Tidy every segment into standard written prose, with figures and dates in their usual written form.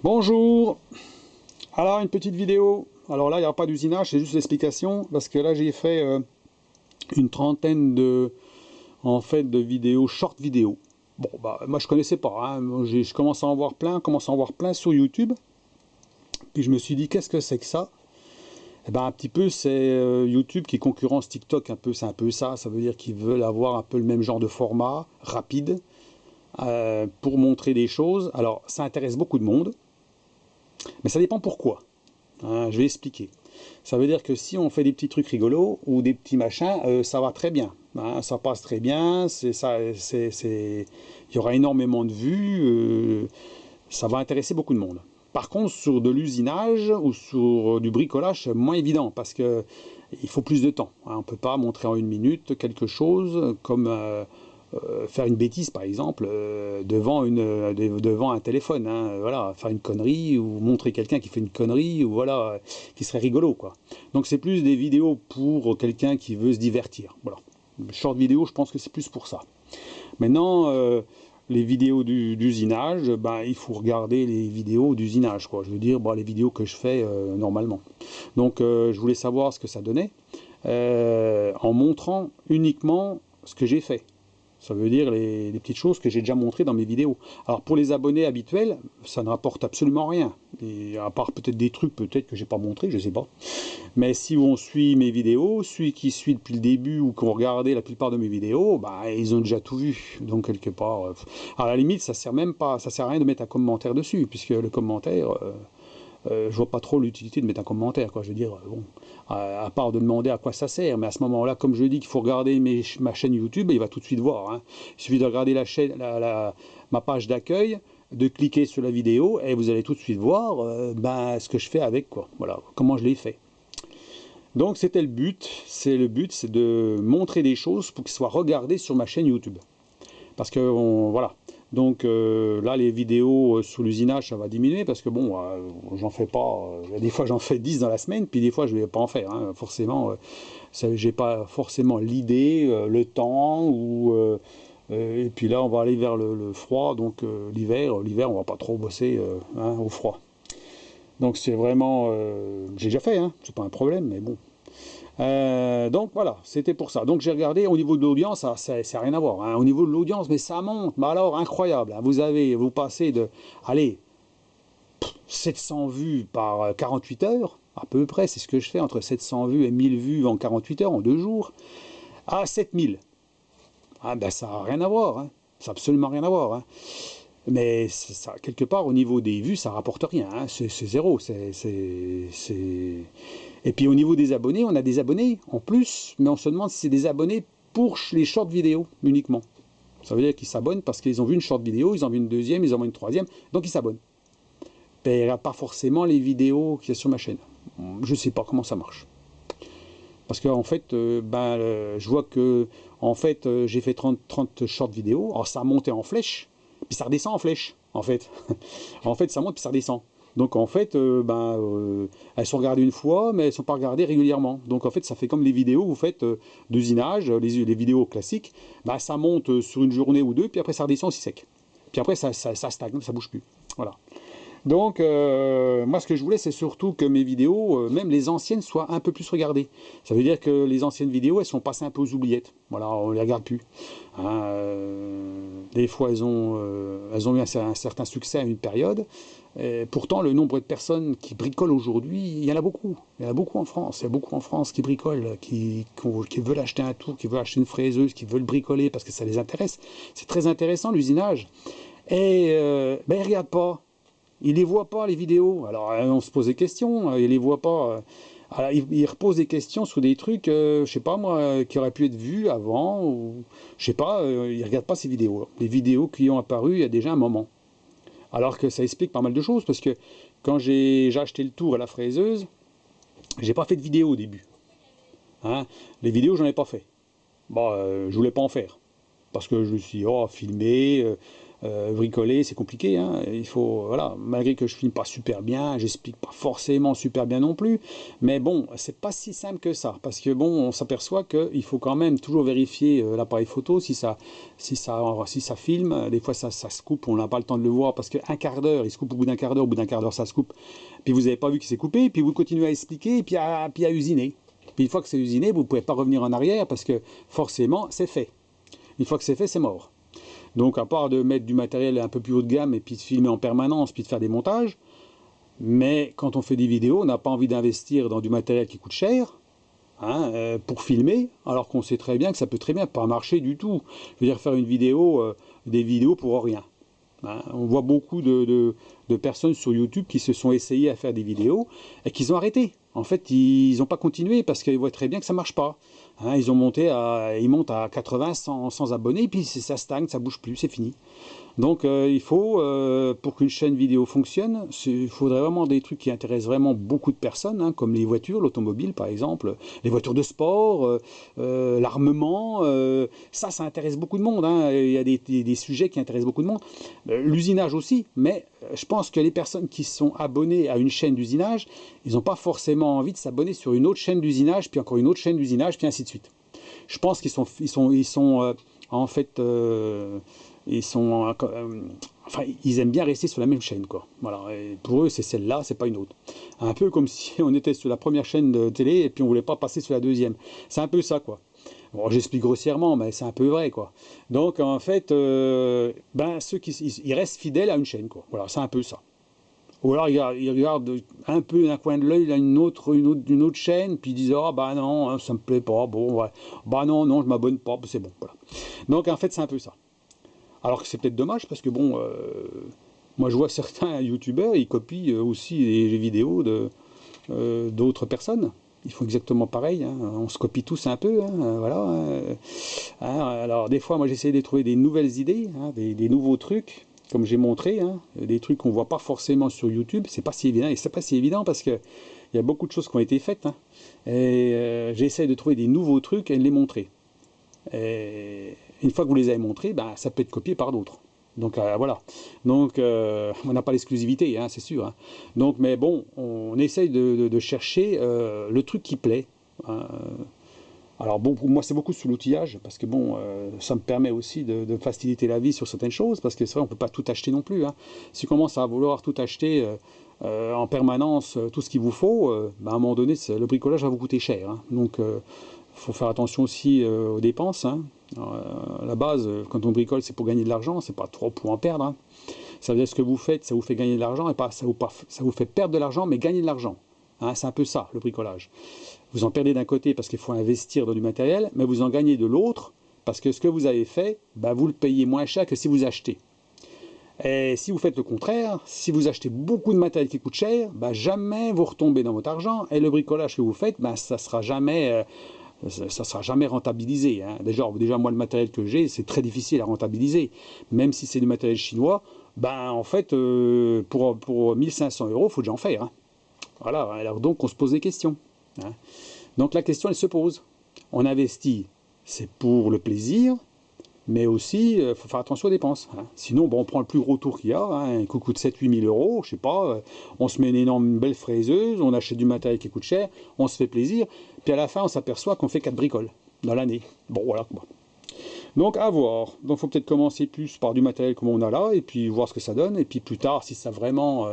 Bonjour. Alors une petite vidéo. Alors là il n'y aura pas d'usinage, c'est juste l'explication parce que là j'ai fait une trentaine de vidéos, short vidéo. Bon bah moi je connaissais pas, hein. Je commence à en voir plein, sur YouTube. Puis je me suis dit qu'est-ce que c'est que ça? Eh ben un petit peu c'est YouTube qui concurrence TikTok un peu, c'est un peu ça. Ça veut dire qu'ils veulent avoir un peu le même genre de format rapide pour montrer des choses. Alors ça intéresse beaucoup de monde, mais ça dépend pourquoi. Hein, je vais expliquer. Ça veut dire que si on fait des petits trucs rigolos ou des petits machins, ça va très bien. Hein, ça passe très bien. Il y aura énormément de vues. Ça va intéresser beaucoup de monde. Par contre, sur de l'usinage ou sur du bricolage, c'est moins évident parce que il faut plus de temps. Hein, on ne peut pas montrer en une minute quelque chose comme faire une bêtise par exemple devant un téléphone, hein, voilà, faire une connerie ou montrer quelqu'un qui fait une connerie ou voilà, qui serait rigolo quoi. Donc c'est plus des vidéos pour quelqu'un qui veut se divertir. Voilà. Short vidéo, je pense que c'est plus pour ça. Maintenant, les vidéos d'usinage, ben, il faut regarder les vidéos d'usinage, quoi. Je veux dire, les vidéos que je fais normalement. Donc, je voulais savoir ce que ça donnait en montrant uniquement ce que j'ai fait. Ça veut dire les petites choses que j'ai déjà montrées dans mes vidéos. Alors pour les abonnés habituels, ça ne rapporte absolument rien. Et à part peut-être des trucs peut-être que j'ai pas montré, je sais pas. Mais si on suit mes vidéos, celui qui suit depuis le début ou qui ont regardé la plupart de mes vidéos, bah, ils ont déjà tout vu. Donc quelque part, à la limite, ça sert même pas, ça sert à rien de mettre un commentaire dessus, puisque le commentaire, je vois pas trop l'utilité de mettre un commentaire, quoi. Je veux dire, bon, à part de demander à quoi ça sert, mais à ce moment-là, comme je dis qu'il faut regarder ma chaîne YouTube, il va tout de suite voir. Hein. Il suffit de regarder ma page d'accueil, de cliquer sur la vidéo, et vous allez tout de suite voir ce que je fais avec, quoi. Voilà, comment je l'ai fait. Donc c'était le but, c'est de montrer des choses pour qu'ils soient regardés sur ma chaîne YouTube. Parce que voilà. Donc là les vidéos sur l'usinage ça va diminuer parce que bon j'en fais pas, des fois j'en fais 10 dans la semaine, puis des fois je vais pas en faire, hein. Forcément j'ai pas forcément l'idée, le temps et puis là on va aller vers le froid, donc l'hiver on va pas trop bosser hein, au froid. Donc c'est vraiment j'ai déjà fait, hein, c'est pas un problème, mais bon. Donc voilà, c'était pour ça. Donc j'ai regardé au niveau de l'audience, ça n'a rien à voir. Hein. Au niveau de l'audience, mais ça monte, mais alors incroyable. Hein. Vous passez de, allez, 700 vues par 48 heures, à peu près, c'est ce que je fais, entre 700 vues et 1000 vues en 48 heures, en 2 jours, à 7000. Ah ben ça n'a rien à voir, hein. Ça n'a absolument rien à voir. Hein. Mais ça, quelque part, au niveau des vues, ça rapporte rien. Hein. C'est zéro. Et puis au niveau des abonnés, on a des abonnés en plus, mais on se demande si c'est des abonnés pour les short vidéos uniquement. Ça veut dire qu'ils s'abonnent parce qu'ils ont vu une short vidéo, ils en ont vu une deuxième, ils en ont vu une troisième, donc ils s'abonnent. Ben, il n'y a pas forcément les vidéos qu'il y a sur ma chaîne. Je ne sais pas comment ça marche. Parce qu'en fait, je vois que en fait, j'ai fait 30 short vidéos, alors ça a monté en flèche, puis ça redescend en flèche, en fait. En fait, ça monte puis ça redescend. Donc en fait, elles sont regardées une fois, mais elles ne sont pas regardées régulièrement. Donc en fait, ça fait comme les vidéos que vous faites d'usinage, les vidéos classiques, ça monte sur une journée ou deux, puis après ça redescend aussi sec. Puis après ça stagne, ça bouge plus. Voilà. Donc, moi, ce que je voulais, c'est surtout que mes vidéos, même les anciennes, soient un peu plus regardées. Ça veut dire que les anciennes vidéos, elles sont passées un peu aux oubliettes. Voilà, on ne les regarde plus. Hein, des fois, elles ont eu un certain succès à une période. Et pourtant, le nombre de personnes qui bricolent aujourd'hui, il y en a beaucoup. Il y en a beaucoup en France. Il y a beaucoup en France qui bricolent, qui veulent acheter un tour, qui veulent acheter une fraiseuse, qui veulent bricoler parce que ça les intéresse. C'est très intéressant, l'usinage. Et ils ne regardent pas. Ils ne les voient pas, les vidéos. Alors, on se pose des questions, ils ne les voient pas. Alors, ils reposent des questions sur des trucs, je sais pas moi, qui auraient pu être vus avant, ou je sais pas, ils ne regardent pas ces vidéos. Les vidéos qui ont apparu il y a déjà un moment. Alors que ça explique pas mal de choses, parce que quand j'ai acheté le tour à la fraiseuse, j'ai pas fait de vidéo au début. Hein, les vidéos, j'en ai pas fait. Bon, je voulais pas en faire. Parce que je me suis dit, oh, filmer, bricoler, c'est compliqué, hein. Il faut, voilà, malgré que je filme pas super bien, j'explique pas forcément super bien non plus, mais bon, c'est pas si simple que ça, parce que bon, on s'aperçoit qu'il faut quand même toujours vérifier l'appareil photo, si ça filme, des fois ça se coupe, on n'a pas le temps de le voir, parce qu'un quart d'heure, il se coupe au bout d'un quart d'heure, ça se coupe, puis vous n'avez pas vu qu'il s'est coupé, puis vous continuez à expliquer, puis à usiner. Puis une fois que c'est usiné, vous ne pouvez pas revenir en arrière, parce que forcément, c'est fait. Une fois que c'est fait, c'est mort. Donc à part de mettre du matériel un peu plus haut de gamme et puis de filmer en permanence, puis de faire des montages, mais quand on fait des vidéos, on n'a pas envie d'investir dans du matériel qui coûte cher, hein, pour filmer, alors qu'on sait très bien que ça peut très bien pas marcher du tout. Je veux dire, faire une vidéo, des vidéos pour rien. Hein. On voit beaucoup de personnes sur YouTube qui se sont essayées à faire des vidéos et qui ont arrêté. En fait, ils n'ont pas continué parce qu'ils voient très bien que ça ne marche pas. Hein, ils montent à 80, 100 abonnés, et puis ça stagne, ça ne bouge plus, c'est fini. Donc il faut, pour qu'une chaîne vidéo fonctionne, il faudrait vraiment des trucs qui intéressent vraiment beaucoup de personnes, hein, comme les voitures, l'automobile par exemple, les voitures de sport, l'armement, ça intéresse beaucoup de monde, hein. Il y a des sujets qui intéressent beaucoup de monde, l'usinage aussi, mais je pense que les personnes qui sont abonnées à une chaîne d'usinage, ils n'ont pas forcément envie de s'abonner sur une autre chaîne d'usinage, puis encore une autre chaîne d'usinage, puis ainsi de suite. Je pense qu'ils sont en fait... enfin, ils aiment bien rester sur la même chaîne, quoi. Voilà. Et pour eux, c'est celle-là, c'est pas une autre. Un peu comme si on était sur la première chaîne de télé et puis on voulait pas passer sur la deuxième. C'est un peu ça, quoi. Bon, j'explique grossièrement, mais c'est un peu vrai, quoi. Donc, en fait, ceux ils restent fidèles à une chaîne, quoi. Voilà, c'est un peu ça. Ou alors ils regardent un peu d'un coin de l'œil une autre chaîne, puis ils disent ah bah non, hein, ça me plaît pas, bon ouais, bah non, je m'abonne pas, c'est bon, voilà. Donc en fait c'est un peu ça. Alors que c'est peut-être dommage parce que bon, moi je vois certains youtubeurs, ils copient aussi les vidéos d'autres personnes. Ils font exactement pareil, hein. On se copie tous un peu, hein, voilà. Hein, alors des fois, moi j'essaie de trouver des nouvelles idées, hein, des nouveaux trucs, comme j'ai montré, hein, des trucs qu'on voit pas forcément sur YouTube. C'est pas si évident, et c'est pas si évident parce que il y a beaucoup de choses qui ont été faites, hein, et j'essaie de trouver des nouveaux trucs et de les montrer. Et une fois que vous les avez montrés, ben, ça peut être copié par d'autres. Donc voilà. Donc on n'a pas l'exclusivité, hein, c'est sûr. Hein. Donc, mais bon, on essaye de chercher le truc qui plaît. Hein. Alors bon, pour moi c'est beaucoup sur l'outillage, parce que bon, ça me permet aussi de faciliter la vie sur certaines choses, parce que c'est vrai, on ne peut pas tout acheter non plus. Hein. Si on commence à vouloir tout acheter en permanence, tout ce qu'il vous faut, ben, à un moment donné, le bricolage va vous coûter cher. Hein. Donc il faut faire attention aussi aux dépenses. Hein. À la base, quand on bricole, c'est pour gagner de l'argent, c'est pas trop pour en perdre. Hein. Ça veut dire ce que vous faites, ça vous fait gagner de l'argent, et pas ça vous fait perdre de l'argent, mais gagner de l'argent. Hein, c'est un peu ça, le bricolage. Vous en perdez d'un côté parce qu'il faut investir dans du matériel, mais vous en gagnez de l'autre parce que ce que vous avez fait, bah, vous le payez moins cher que si vous achetez. Et si vous faites le contraire, si vous achetez beaucoup de matériel qui coûte cher, bah, jamais vous retombez dans votre argent, et le bricolage que vous faites, bah, ça sera jamais rentabilisé. Hein. Déjà, moi, le matériel que j'ai, c'est très difficile à rentabiliser. Même si c'est du matériel chinois, ben, en fait, pour 1500 €, il faut déjà en faire. Hein. Voilà, alors donc on se pose des questions. Hein. Donc la question, elle se pose. On investit, c'est pour le plaisir, mais aussi, il faut faire attention aux dépenses. Hein. Sinon, bon, on prend le plus gros tour qu'il y a, hein, qui coûte 7 000 - 8 000 €, je sais pas, on se met une belle fraiseuse, on achète du matériel qui coûte cher, on se fait plaisir, puis à la fin, on s'aperçoit qu'on fait 4 bricoles dans l'année. Bon, voilà. Bon. Donc, à voir. Donc, il faut peut-être commencer plus par du matériel comme on a là, et puis voir ce que ça donne, et puis plus tard, si ça vraiment...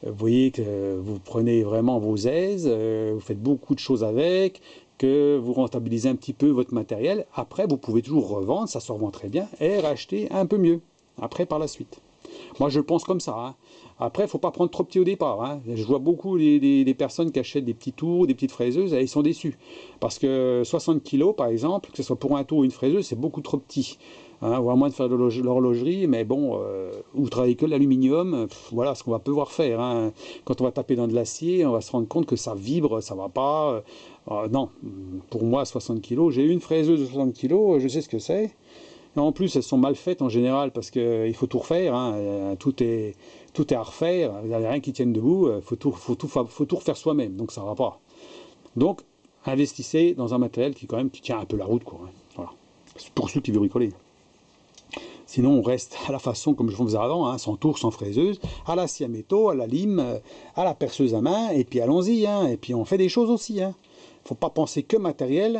vous voyez que vous prenez vraiment vos aises, vous faites beaucoup de choses avec, que vous rentabilisez un petit peu votre matériel. Après, vous pouvez toujours revendre, ça se revend très bien, et racheter un peu mieux, après par la suite. Moi, je pense comme ça. Hein. Après, il ne faut pas prendre trop petit au départ. Hein. Je vois beaucoup des personnes qui achètent des petits tours, des petites fraiseuses, et ils sont déçus. Parce que 60 kg, par exemple, que ce soit pour un tour ou une fraiseuse, c'est beaucoup trop petit. Hein, ou à moins de faire de l'horlogerie, mais bon, ou travailler que l'aluminium, voilà ce qu'on va pouvoir faire. Hein. Quand on va taper dans de l'acier, on va se rendre compte que ça vibre, ça va pas. Non, pour moi, 60 kg, j'ai une fraiseuse de 60 kg, je sais ce que c'est. Et en plus, elles sont mal faites en général, parce qu'il faut tout refaire, hein. Tout est à refaire, il n'y a rien qui tienne debout, il faut tout refaire soi-même, donc ça ne va pas. Donc, investissez dans un matériel qui tient un peu la route, quoi. Hein. Voilà. Pour ceux qui veulent bricoler. Sinon, on reste à la façon comme je faisais avant, hein, sans tour, sans fraiseuse, à la scie à métaux, à la lime, à la perceuse à main, et puis allons-y, hein, et puis on fait des choses aussi. Hein. Faut pas penser que matériel,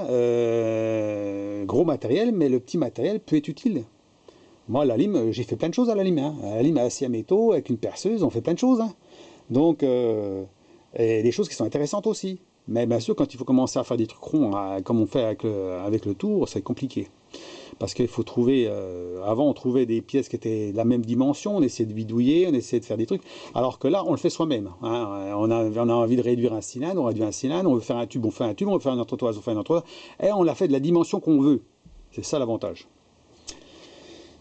gros matériel, mais le petit matériel peut être utile. Moi, la lime, j'ai fait plein de choses à la lime. Hein. À la lime à la scie à métaux, avec une perceuse, on fait plein de choses. Hein. Donc, et des choses qui sont intéressantes aussi. Mais bien sûr, quand il faut commencer à faire des trucs ronds, comme on fait avec le tour, c'est compliqué. Parce qu'il faut trouver, avant on trouvait des pièces qui étaient de la même dimension, on essayait de bidouiller, on essayait de faire des trucs, alors que là on le fait soi-même. Hein. On a envie de réduire un cylindre, on réduit un cylindre, on veut faire un tube, on fait un tube, on veut faire un entretoise, on fait un entretoise, et on l'a fait de la dimension qu'on veut. C'est ça l'avantage.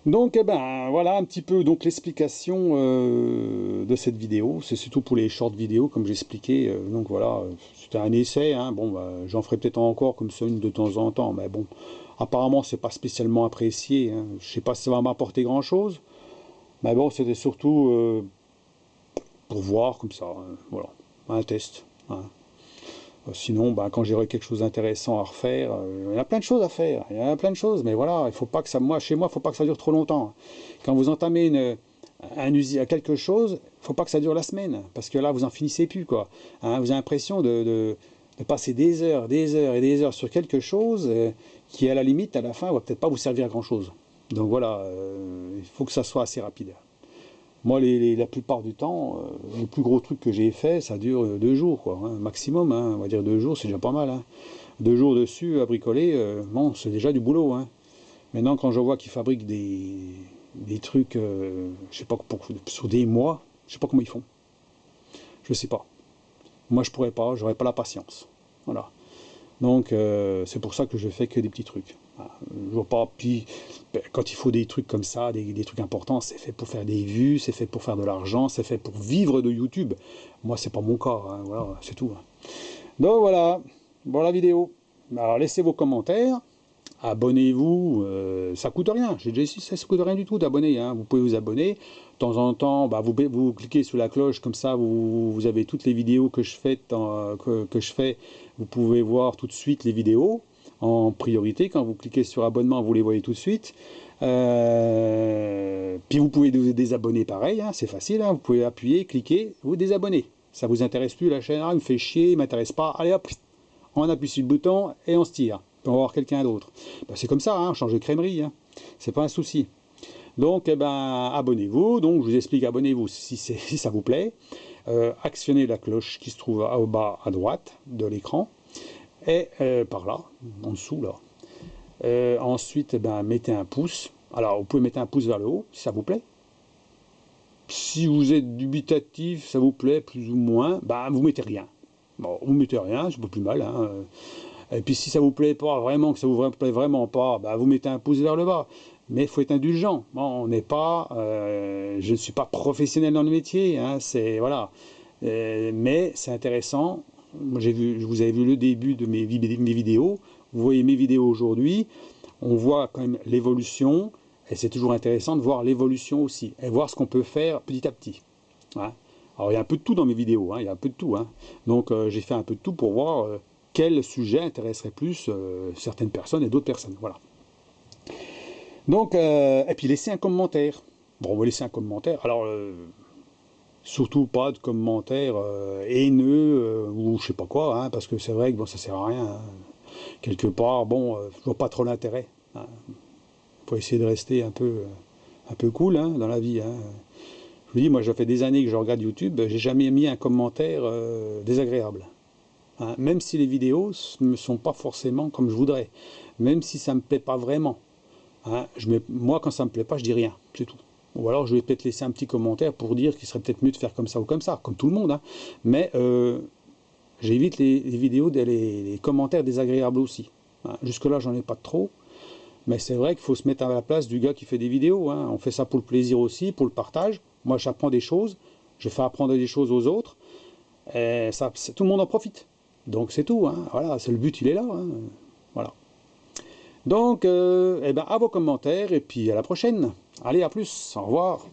Donc eh ben, voilà un petit peu l'explication de cette vidéo. C'est surtout pour les short vidéos comme j'expliquais. Donc voilà, c'était un essai. Hein. Bon, bah, j'en ferai peut-être encore comme ça une de temps en temps. Mais bon, apparemment c'est pas spécialement apprécié. Hein. Je sais pas si ça va m'apporter grand chose. Mais bon, c'était surtout pour voir comme ça. Hein. Voilà, un test. Hein. Sinon, ben, quand j'aurai quelque chose d'intéressant à refaire, il y a plein de choses à faire, il y a plein de choses, mais voilà, il faut pas que ça, chez moi, il ne faut pas que ça dure trop longtemps. Quand vous entamez quelque chose, il ne faut pas que ça dure la semaine, parce que là, vous n'en finissez plus, quoi. Hein, vous avez l'impression de passer des heures et des heures sur quelque chose qui, à la limite, à la fin, ne va peut-être pas vous servir à grand-chose. Donc voilà, il faut que ça soit assez rapide. Moi, la plupart du temps, le plus gros truc que j'ai fait, ça dure 2 jours, quoi, hein, maximum. Hein, on va dire 2 jours, c'est déjà pas mal. Hein. 2 jours dessus à bricoler, bon, c'est déjà du boulot. Hein. Maintenant, quand je vois qu'ils fabriquent des trucs, je sais pas, sur des mois, je sais pas comment ils font. Je sais pas. Moi, je pourrais pas, j'aurais pas la patience. Voilà. Donc, c'est pour ça que je fais que des petits trucs. Je vois pas. Puis, quand il faut des trucs comme ça, des trucs importants, c'est fait pour faire des vues, c'est fait pour faire de l'argent, c'est fait pour vivre de YouTube. Moi, c'est pas mon cas. Hein, voilà, c'est tout. Hein. Donc voilà, voilà la vidéo. Alors, laissez vos commentaires. Abonnez-vous, ça coûte rien. J'ai déjà dit, ça ne coûte rien du tout d'abonner. Hein. Vous pouvez vous abonner. De temps en temps, bah, vous cliquez sur la cloche, comme ça vous avez toutes les vidéos que je fais. Vous pouvez voir tout de suite les vidéos en priorité. Quand vous cliquez sur abonnement, vous les voyez tout de suite. Puis vous pouvez vous désabonner pareil, hein, c'est facile. Hein. Vous pouvez appuyer, cliquer, vous désabonner. Ça vous intéresse plus, la chaîne, il me fait chier, il ne m'intéresse pas. Allez hop, on appuie sur le bouton et on se tire. On va voir quelqu'un d'autre. Ben, c'est comme ça, hein, on change de crèmerie, hein. C'est pas un souci. Donc, eh ben, abonnez-vous. Donc, je vous explique, abonnez-vous si ça vous plaît. Actionnez la cloche qui se trouve au bas à droite de l'écran. Et par là, en dessous, là. Ensuite, eh ben, mettez un pouce. Alors, vous pouvez mettre un pouce vers le haut, si ça vous plaît. Si vous êtes dubitatif, ça vous plaît plus ou moins, ben, vous mettez rien. Bon, vous mettez rien, c'est pas plus mal, hein. Et puis si ça vous plaît pas vraiment, que ça vous plaît vraiment pas, bah vous mettez un pouce vers le bas. Mais il faut être indulgent. Bon, on n'est pas, je ne suis pas professionnel dans le métier, hein, c'est voilà. Mais c'est intéressant. Moi, vous avez vu le début de mes vidéos. Vous voyez mes vidéos aujourd'hui. On voit quand même l'évolution, et c'est toujours intéressant de voir l'évolution aussi, et voir ce qu'on peut faire petit à petit. Hein. Alors il y a un peu de tout dans mes vidéos, hein, il y a un peu de tout. Hein. Donc j'ai fait un peu de tout pour voir quel sujet intéresserait plus certaines personnes et d'autres personnes. Voilà. Donc, et puis laissez un commentaire. Bon, on va laisser un commentaire. Alors, surtout pas de commentaires haineux ou je sais pas quoi, hein, parce que c'est vrai que bon, ça sert à rien. Hein. Quelque part, bon, je vois pas trop l'intérêt. Hein. Faut essayer de rester un peu cool hein, dans la vie. Hein. Je vous dis, moi, ça fait des années que je regarde YouTube, j'ai jamais mis un commentaire désagréable. Hein, même si les vidéos ne sont pas forcément comme je voudrais, même si ça ne me plaît pas vraiment. Hein, moi, quand ça ne me plaît pas, je dis rien, c'est tout. Ou alors, je vais peut-être laisser un petit commentaire pour dire qu'il serait peut-être mieux de faire comme ça ou comme ça, comme tout le monde. Hein. Mais j'évite les vidéos, les commentaires désagréables aussi. Hein. Jusque-là, j'en ai pas trop. Mais c'est vrai qu'il faut se mettre à la place du gars qui fait des vidéos. Hein. On fait ça pour le plaisir aussi, pour le partage. Moi, j'apprends des choses, je fais apprendre des choses aux autres. Et ça, tout le monde en profite. Donc c'est tout, hein. Voilà, c'est le but, il est là. Hein. Voilà. Donc, eh ben, à vos commentaires et puis à la prochaine. Allez, à plus, au revoir.